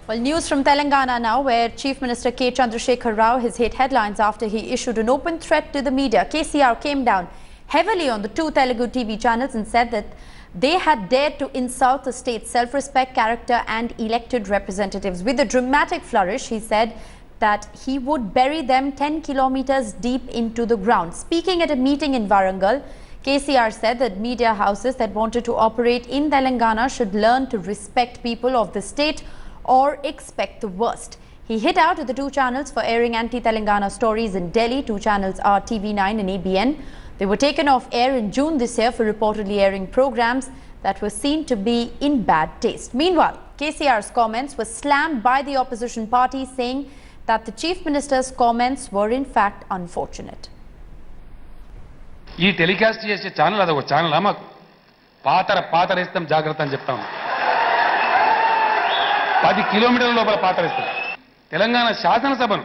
Well, news from Telangana now, where Chief Minister K. Chandrasekhar Rao has hit headlines after he issued an open threat to the media. KCR came down heavily on the two Telugu TV channels and said that they had dared to insult the state's self-respect, character and elected representatives. With a dramatic flourish, he said that he would bury them 10 kilometers deep into the ground. Speaking at a meeting in Warangal, KCR said that media houses that wanted to operate in Telangana should learn to respect people of the state or expect the worst. He hit out at the two channels for airing anti-Telangana stories in Delhi. Two channels are TV9 and ABN. They were taken off air in June this year for reportedly airing programs that were seen to be in bad taste. Meanwhile, KCR's comments were slammed by the opposition party, saying that the Chief Minister's comments were in fact unfortunate. ఈ telecast చేసే channel అదొక channel మాకు పాతరేస్తాం జాగ్రత్త అని చెప్తాం 10 కిలోమీటర్ల లోపల పాతరేస్తాం తెలంగాణ శాసనసభను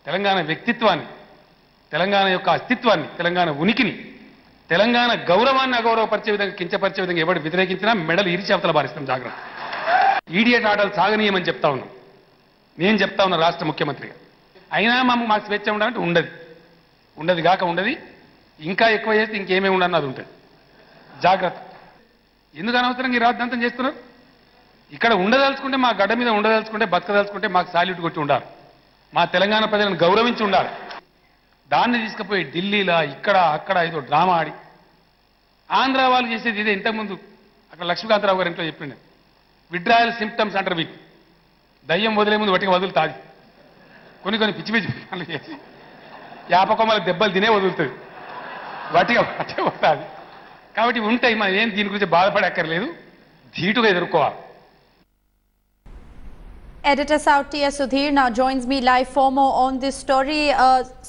తెలంగాణ వ్యక్తిత్వాన్ని తెలంగాణ యొక్క అస్తిత్వాన్ని తెలంగాణ ఉనికిని తెలంగాణ గౌరవాన్ని అగౌరవపరిచే విధంగా కించపరిచే విధంగా ఎవరు వ్యతిరేకించినా మెడలు ఇరిచి అవతల బారిస్తాం జాగ్రత్త ఈడియట్ ఆటలు సాగనీయమని చెప్తా ఉన్నాం నేను చెప్తా ఉన్నా రాష్ట్ర ముఖ్యమంత్రిగా అయినా మాకు స్వేచ్ఛ ఉండాలంటే ఉండదు కాక ఉండదు ఇంకా ఎక్కువ చేస్తే ఇంకేమేమి ఉండన్నది ఉంటుంది జాగ్రత్త ఎందుకు అనవసరంగా ఈ రాద్ధాంతం చేస్తున్నారు ఇక్కడ ఉండదలుచుకుంటే మా గడ్డ మీద ఉండదలుచుకుంటే బతకదలుచుకుంటే మాకు సాల్యూట్ కొట్టి ఉండాలి మా తెలంగాణ ప్రజలను గౌరవించి ఉండాలి దాన్ని తీసుకుపోయి ఢిల్లీలో ఇక్కడ అక్కడ ఏదో డ్రామా ఆడి ఆంధ్ర వాళ్ళు చేసేది ఇదే ఇంతకుముందు అక్కడ లక్ష్మీకాంతరావు గారు ఇంట్లో చెప్పిండే విడ్రాయల్ సిమ్టమ్స్ అంటారు వీటి దయ్యం వదిలే ముందు వటికి వదులుతాది కొన్ని పిచ్చి పనులు చేసి యాపకొమ్మలకు దెబ్బలు తినే వదులుతుంది వటిగా వస్తుంది కాబట్టి ఉంటాయి మనం ఏం దీని గురించి బాధపడక్కర్లేదు ధీటుగా ఎదుర్కోవాలి. Editor South T.S. Sudhir now joins me live for more on this story.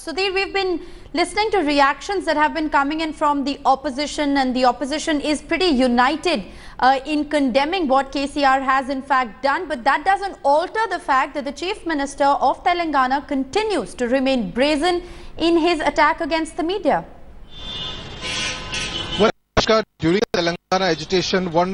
Sudhir, we've been listening to reactions that have been coming in from the opposition, and the opposition is pretty united in condemning what KCR has in fact done. But that doesn't alter the fact that the Chief Minister of Telangana continues to remain brazen in his attack against the media. Well, during the Telangana agitation, one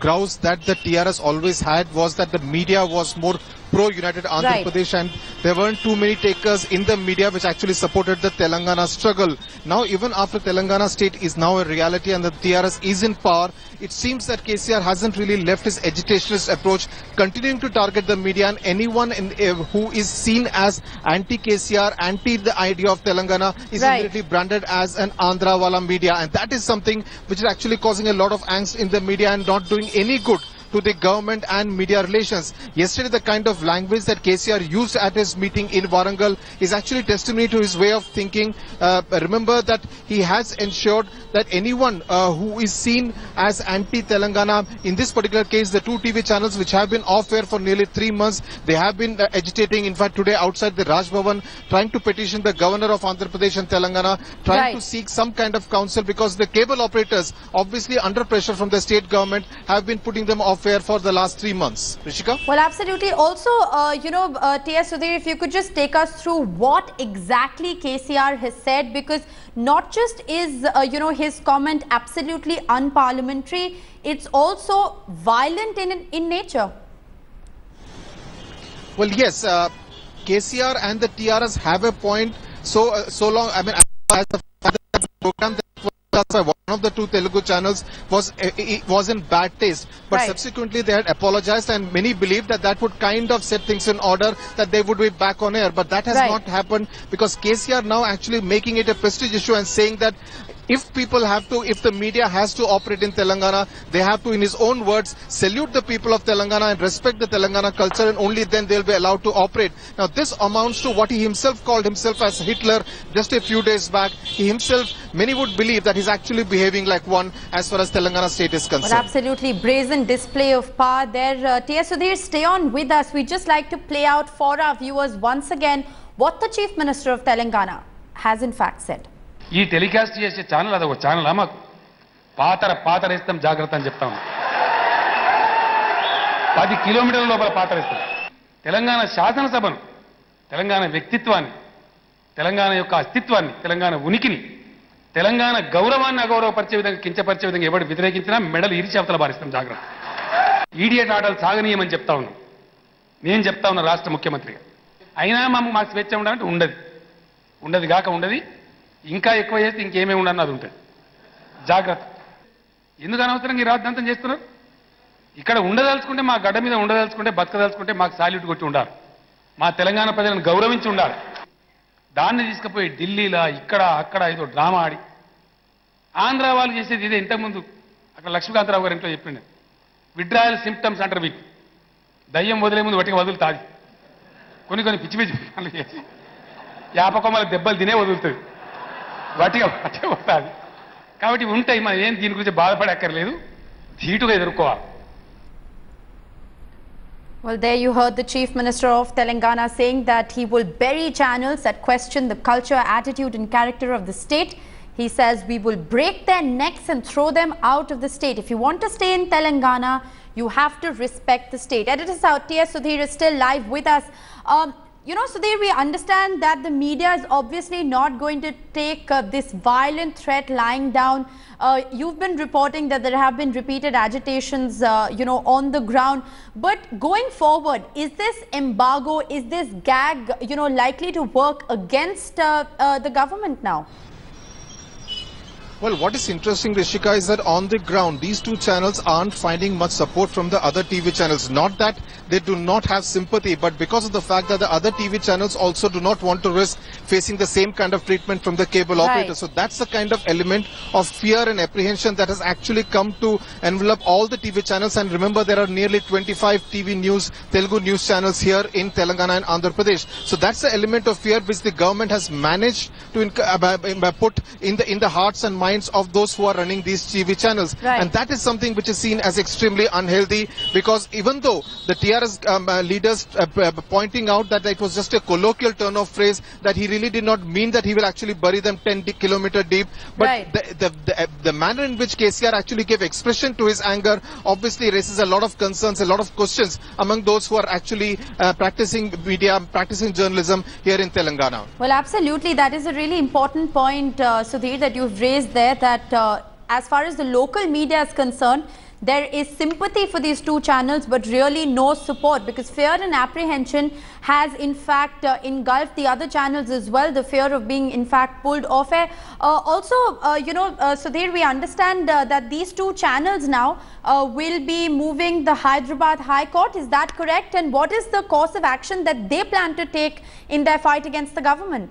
grouse that the TRS always had was that the media was more pro-United Andhra Pradesh, and there weren't too many takers in the media which actually supported the Telangana struggle. Now, even after Telangana state is now a reality and the TRS is in power, it seems that KCR hasn't really left his agitationist approach, continuing to target the media, and anyone who is seen as anti-KCR, anti the idea of Telangana is immediately branded as an Andhra Wala media, and that is something which is actually causing a lot of angst in the media and not doing any good to the government and media relations. Yesterday, the kind of language that KCR used at his meeting in Warangal is actually testimony to his way of thinking. Remember that he has ensured that anyone who is seen as anti-Telangana, in this particular case, the two TV channels which have been off air for nearly 3 months, they have been agitating, in fact, today outside the Raj Bhavan, trying to petition the governor of Andhra Pradesh and Telangana, trying to seek some kind of counsel, because the cable operators, obviously under pressure from the state government, have been putting them off air for the last 3 months. Rishika? Well, absolutely. Also, T.S. Sudhir, if you could just take us through what exactly KCR has said, because not just is, his comment absolutely unparliamentary, it's also violent in nature. Well, yes, KCR and the TRS have a point. So long, I mean, as the program that was one of the two Telugu channels was in bad taste, but subsequently they had apologized, and many believed that that would kind of set things in order, that they would be back on air. But that has not happened, because KCR now actually making it a prestige issue and saying that if the media has to operate in Telangana, they have to, in his own words, salute the people of Telangana and respect the Telangana culture, and only then they'll be allowed to operate. Now, this amounts to what he himself called himself as Hitler just a few days back. He himself, many would believe that he's actually behaving like one as far as Telangana state is concerned. Well, absolutely brazen display of power there. T.S. Sudhir, stay on with us. We'd just like to play out for our viewers once again what the Chief Minister of Telangana has in fact said. ఈ telecast చేసే channel అదొక channel మాకు పాతరేస్తాం జాగ్రత్త అని చెప్తాం 10 కిలోమీటర్ల లోపల పాతరేస్తాం తెలంగాణ శాసనసభను తెలంగాణ వ్యక్తిత్వాన్ని తెలంగాణ యొక్క అస్తిత్వాన్ని తెలంగాణ ఉనికిని తెలంగాణ గౌరవాన్ని అగౌరవపరిచే విధంగా కించపరిచే విధంగా ఎవరు వ్యతిరేకించినా మెడలు ఇరిచి అవతల బారిస్తాం జాగ్రత్త ఈడియట్ ఆటలు సాగనీయమని చెప్తా ఉన్నాం నేను చెప్తా ఉన్న రాష్ట్ర ముఖ్యమంత్రిగా. అయినా మాకు స్వేచ్ఛ ఉండాలంటే ఉండదు కాక ఉండదు. ఇంకా ఎక్కువ చేస్తే ఇంకేమేమి ఉండన్నది ఉంటుంది. జాగ్రత్త. ఎందుకు అనవసరంగా ఈ రాద్ధాంతం చేస్తున్నారు? ఇక్కడ ఉండదలుచుకుంటే, మా గడ్డ మీద ఉండదలుచుకుంటే, బతకదలుచుకుంటే మాకు సాల్యూట్ కొట్టి ఉండాలి. మా తెలంగాణ ప్రజలను గౌరవించి ఉండాలి. దాన్ని తీసుకుపోయి ఢిల్లీలో ఇక్కడ అక్కడ ఏదో డ్రామా ఆడి ఆంధ్ర వాళ్ళు చేసేది ఇదే. ఇంతకుముందు అక్కడ లక్ష్మీకాంతరావు గారు ఇంట్లో చెప్పిండే, విడ్రాయల్ సిమ్టమ్స్ అంటారు. మీకు దయ్యం వదిలే ముందు వటికి వదులుతాది. కొన్ని పిచ్చి పనులు చేసి యాపకొమ్మల దెబ్బలు తినే వదులుతుంది. వటిగా వస్తుంది. కాబట్టి ఉంటాయి. మనం ఏం దీని గురించి బాధపడక్కర్లేదు. ధీటుగా ఎదుర్కోవాలి. Well, there you heard the Chief Minister of Telangana saying that he will bury channels that question the culture, attitude and character of the state. He says we will break their necks and throw them out of the state. If you want to stay in Telangana, you have to respect the state. Editor Sautya Sudhir is still live with us. Sudhir, we understand that the media is obviously not going to take this violent threat lying down. You've been reporting that there have been repeated agitations, on the ground. But going forward, is this embargo, is this gag, likely to work against the government now? Well, what is interesting, Rishika, is that on the ground, these two channels aren't finding much support from the other TV channels. Not that they do not have sympathy, but because of the fact that the other TV channels also do not want to risk facing the same kind of treatment from the cable operator. So that's the kind of element of fear and apprehension that has actually come to envelop all the TV channels. And remember, there are nearly 25 TV news, Telugu news channels here in Telangana and Andhra Pradesh. So that's the element of fear which the government has managed to put in the hearts and minds of those who are running these TV channels. Right. And that is something which is seen as extremely unhealthy, because even though the TRS leaders pointing out that it was just a colloquial turn of phrase, that he really did not mean that he will actually bury them 10 kilometers deep. But right. the manner in which KCR actually gave expression to his anger obviously raises a lot of concerns, a lot of questions among those who are actually practicing media, practicing journalism here in Telangana. Well, absolutely. That is a really important point, Sudhir, that you've raised there, that as far as the local media is concerned, there is sympathy for these two channels, but really no support, because fear and apprehension has in fact engulfed the other channels as well. The fear of being in fact pulled off air. Sudhir, we understand that these two channels now will be moving the Hyderabad High Court. Is that correct? And what is the course of action that they plan to take in their fight against the government?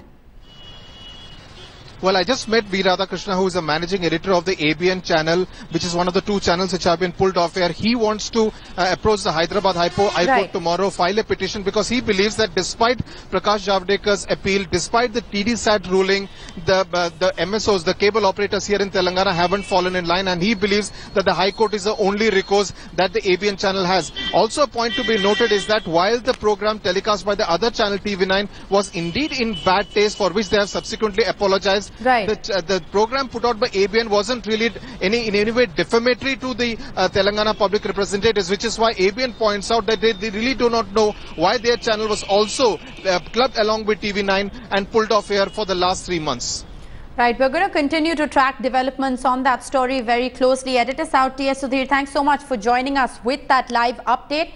Well, I just met V. Radhakrishna, who is a managing editor of the ABN channel, which is one of the two channels which have been pulled off air. He wants to approach the Hyderabad High Court tomorrow, file a petition, because he believes that despite Prakash Javadekar appeal, despite the TDSAT ruling, the MSOs, the cable operators here in Telangana haven't fallen in line, and he believes that the High Court is the only recourse that the ABN channel has. Also, a point to be noted is that while the program telecast by the other channel TV9 was indeed in bad taste, for which they have subsequently apologized, right, the program put out by ABN wasn't really in any way defamatory to the Telangana public representatives, which is why ABN points out that they really do not know why their channel was also clubbed along with TV9 and pulled off air for the last 3 months. Right, we're going to continue to track developments on that story very closely. Editor Sautya Sudhir, thanks so much for joining us with that live update.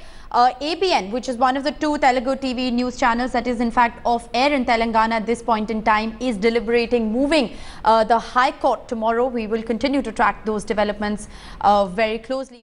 ABN, which is one of the two Telugu TV news channels that is in fact off air in Telangana at this point in time, is deliberating moving the High Court tomorrow. We will continue to track those developments very closely.